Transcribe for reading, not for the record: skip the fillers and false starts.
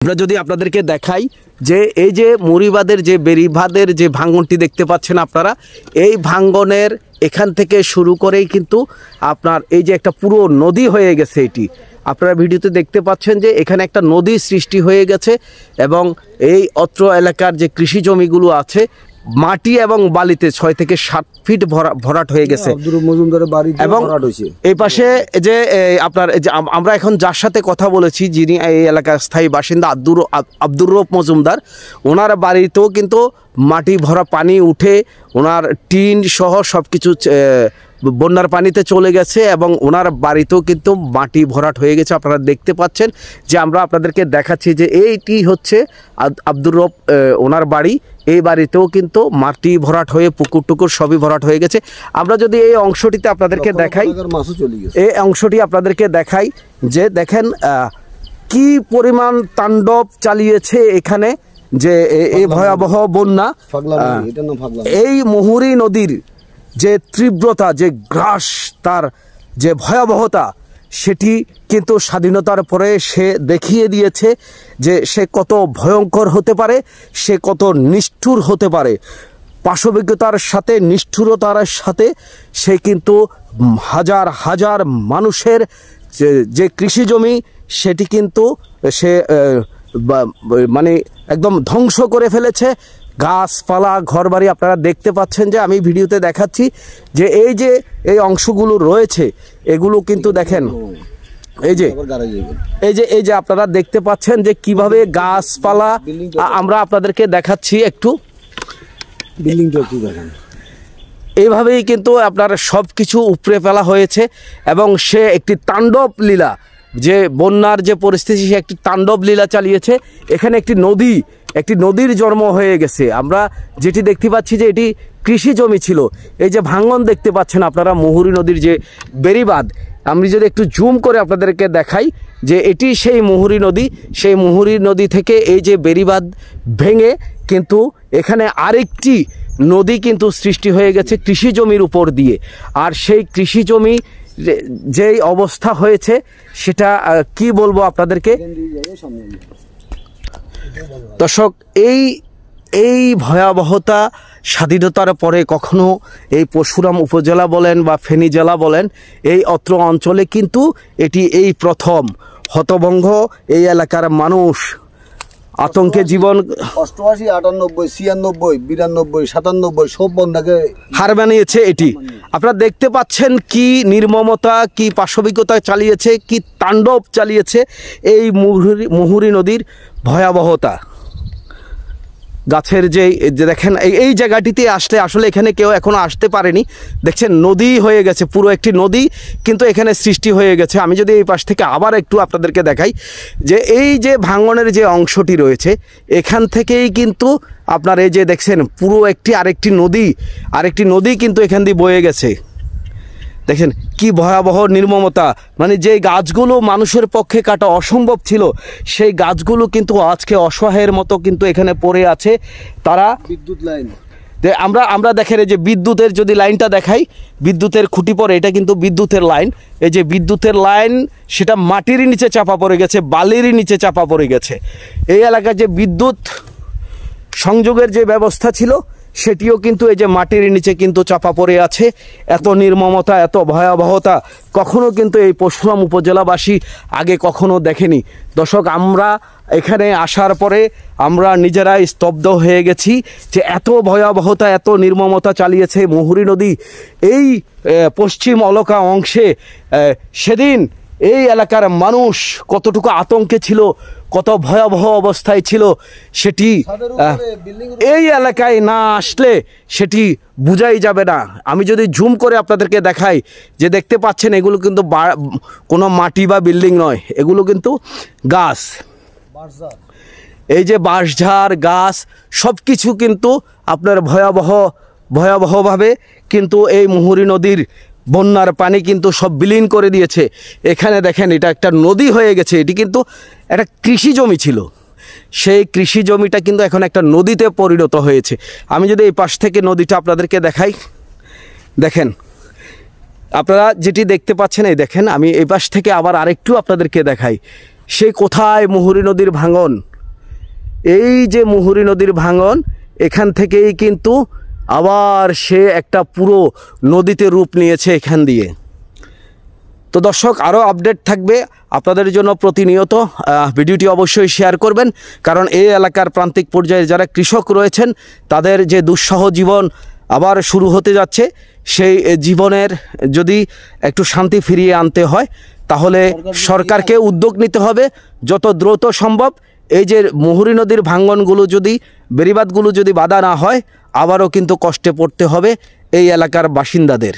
আমরা যদি আপনাদেরকে দেখাই যে এই যে মুড়িবাদের যে বেড়িবাঁধের যে ভাঙ্গনটি দেখতে পাচ্ছেন আপনারা, এই ভাঙ্গনের এখান থেকে শুরু করেই কিন্তু আপনার এই যে একটা পুরো নদী হয়ে গেছে। এটি আপনারা ভিডিওতে দেখতে পাচ্ছেন যে এখানে একটা নদী সৃষ্টি হয়ে গেছে এবং এই অত্র এলাকার যে কৃষি জমিগুলো আছে মাটি এবং বালিতে 6 থেকে 7 ফিট ভরাট হয়ে গেছে। এবং এই পাশে যে আপনার আমরা এখন যার সাথে কথা বলেছি, যিনি এই এলাকার স্থায়ী বাসিন্দা আব্দুর রব মজুমদার, ওনার বাড়িতেও কিন্তু মাটি ভরা পানি উঠে ওনার টিন সহ সব কিছু বন্যার পানিতে চলে গেছে এবং ওনার বাড়িতেও কিন্তু মাটি ভরাট হয়ে গেছে। আপনারা দেখতে পাচ্ছেন যে আমরা আপনাদেরকে দেখাচ্ছি যে এইটি হচ্ছে আব্দুর রব ওনার বাড়ি। এই বাড়িতেও কিন্তু মাটি ভরাট হয়ে পুকুর টুকুর সবই ভরাট হয়ে গেছে। আমরা যদি এই অংশটিতে আপনাদেরকে দেখাই, এই অংশটি আপনাদেরকে দেখাই যে দেখেন কি পরিমাণ তাণ্ডব চালিয়েছে এখানে, যে এই ভয়াবহ বন্যা। এই মুহুরী নদীর যে তীব্রতা, যে গ্রাস, তার যে ভয়াবহতা, সেটি কিন্তু স্বাধীনতার পরে সে দেখিয়ে দিয়েছে যে সে কত ভয়ঙ্কর হতে পারে, সে কত নিষ্ঠুর হতে পারে। পাশবিকতার সাথে, নিষ্ঠুরতার সাথে সে কিন্তু হাজার হাজার মানুষের যে কৃষি জমি সেটি কিন্তু সে মানে একদম ধ্বংস করে ফেলেছে। গাছপালা, ঘরবাড়ি আপনারা দেখতে পাচ্ছেন যে আমি ভিডিওতে দেখাচ্ছি যে এই অংশগুলো রয়েছে, এগুলো কিন্তু দেখেন এই যে আপনারা দেখতে পাচ্ছেন যে কিভাবে গাছপালা, আমরা আপনাদেরকে দেখাচ্ছি একটু, এইভাবেই কিন্তু আপনার সব কিছু উপড়ে ফেলা হয়েছে এবং সে একটি তাণ্ডব লীলা, যে বন্যার যে পরিস্থিতি, সে একটি তাণ্ডব লীলা চালিয়েছে। এখানে একটি নদীর জন্ম হয়ে গেছে। আমরা যেটি দেখতে পাচ্ছি যে এটি কৃষি জমি ছিল। এই যে ভাঙ্গন দেখতে পাচ্ছেন আপনারা, মুহুরী নদীর যে বেড়িবাঁধ, আমি যদি একটু জুম করে আপনাদেরকে দেখাই যে এটি সেই মুহুরী নদী। সেই মুহুরী নদী থেকে এই যে বেড়িবাঁধ ভেঙে কিন্তু এখানে আরেকটি নদী কিন্তু সৃষ্টি হয়ে গেছে কৃষি জমির উপর দিয়ে। আর সেই কৃষি জমি যেই অবস্থা হয়েছে সেটা কি বলবো আপনাদেরকে। দর্শক, এই ভয়াবহতা স্বাধীনতার পরে কখনো এই পরশুরাম উপজেলা বলেন বা ফেনী জেলা বলেন, এই অত্র অঞ্চলে কিন্তু এটি এই প্রথম। হতভঙ্গ এই এলাকার মানুষ, আতঙ্কে জীবন 88, 98, 96, 92, 97 সব বন্যাকে হার মানিয়েছে। এটি আপনারা দেখতে পাচ্ছেন কি নির্মমতা, কি পাশবিকতা চালিয়েছে, কি তাণ্ডব চালিয়েছে এই মুহুরী নদীর ভয়াবহতা। গাছের যে দেখেন এই জায়গাটিতে আসলে এখানে কেউ এখনো আসতে পারেনি। দেখছেন নদী হয়ে গেছে, পুরো একটি নদী কিন্তু এখানে সৃষ্টি হয়ে গেছে। আমি যদি এই পাশ থেকে আবার একটু আপনাদেরকে দেখাই যে এই যে ভাঙ্গনের যে অংশটি রয়েছে, এখান থেকেই কিন্তু আপনার এই যে দেখছেন পুরো আরেকটি নদী কিন্তু এখান দিয়ে বয়ে গেছে। দেখেন কি ভয়াবহ নির্মমতা, মানে যে গাছগুলো মানুষের পক্ষে কাটা অসম্ভব ছিল, সেই গাছগুলো কিন্তু আজকে অসহায়ের মতো কিন্তু এখানে পড়ে আছে। তারা বিদ্যুৎ লাইন, আমরা দেখেন এই যে বিদ্যুতের যদি লাইনটা দেখাই, বিদ্যুতের খুঁটি পরে, এটা কিন্তু বিদ্যুতের লাইন। এই যে বিদ্যুতের লাইন, সেটা মাটির নিচে চাপা পড়ে গেছে, বালির নিচে চাপা পড়ে গেছে। এই এলাকায় যে বিদ্যুৎ সংযোগের যে ব্যবস্থা ছিল সেটিও কিন্তু এই যে মাটির নিচে কিন্তু চাপা পড়ে আছে। এত নির্মমতা, এত ভয়াবহতা কখনো কিন্তু এই পরশুরাম উপজেলাবাসী আগে কখনো দেখেনি। দর্শক, আমরা এখানে আসার পরে আমরা নিজেরাই স্তব্ধ হয়ে গেছি যে এত ভয়াবহতা, এত নির্মমতা চালিয়েছে মুহুরী নদী এই পশ্চিম অলকা অংশে। সেদিন এই এলাকার মানুষ কতটুকু আতঙ্কে ছিল, কত ভয়াবহ অবস্থায় ছিল, সেটি এই এলাকায় না আসলে সেটি বোঝাই যাবে না। আমি যদি জুম করে আপনাদেরকে দেখাই যে দেখতে পাচ্ছেন এগুলো কিন্তু কোনো মাটি বা বিল্ডিং নয়, এগুলো কিন্তু গাছ। এই যে বাঁশঝাড় গাছ সব কিছু কিন্তু আপনার ভয়াবহভাবে কিন্তু এই মুহুরী নদীর বন্যার পানি কিন্তু সব বিলীন করে দিয়েছে। এখানে দেখেন এটা একটা নদী হয়ে গেছে। এটি কিন্তু একটা কৃষি জমি ছিল, সেই কৃষি জমিটা কিন্তু এখন একটা নদীতে পরিণত হয়েছে। আমি যদি এই পাশ থেকে নদীটা আপনাদেরকে দেখাই, দেখেন আপনারা যেটি দেখতে পাচ্ছেন, এই দেখেন আমি এই পাশ থেকে আবার আরেকটু আপনাদেরকে দেখাই, সেই কোথায় মুহুরী নদীর ভাঙন। এই যে মুহুরী নদীর ভাঙন, এখান থেকেই কিন্তু আবার সে একটা পুরো নদীতে রূপ নিয়েছে এখান দিয়ে। তো দর্শক, আরও আপডেট থাকবে আপনাদের জন্য প্রতিনিয়ত। ভিডিওটি অবশ্যই শেয়ার করবেন, কারণ এই এলাকার প্রান্তিক পর্যায়ে যারা কৃষক রয়েছেন তাদের যে দুঃসহ জীবন আবার শুরু হতে যাচ্ছে, সেই জীবনের যদি একটু শান্তি ফিরিয়ে আনতে হয় তাহলে সরকারকে উদ্যোগ নিতে হবে যত দ্রুত সম্ভব। এই যে মুহুরী নদীর ভাঙ্গনগুলো যদি, বেড়িবাঁধগুলো যদি বাধা না হয়, আবারও কিন্তু কষ্টে পড়তে হবে এই এলাকার বাসিন্দাদের।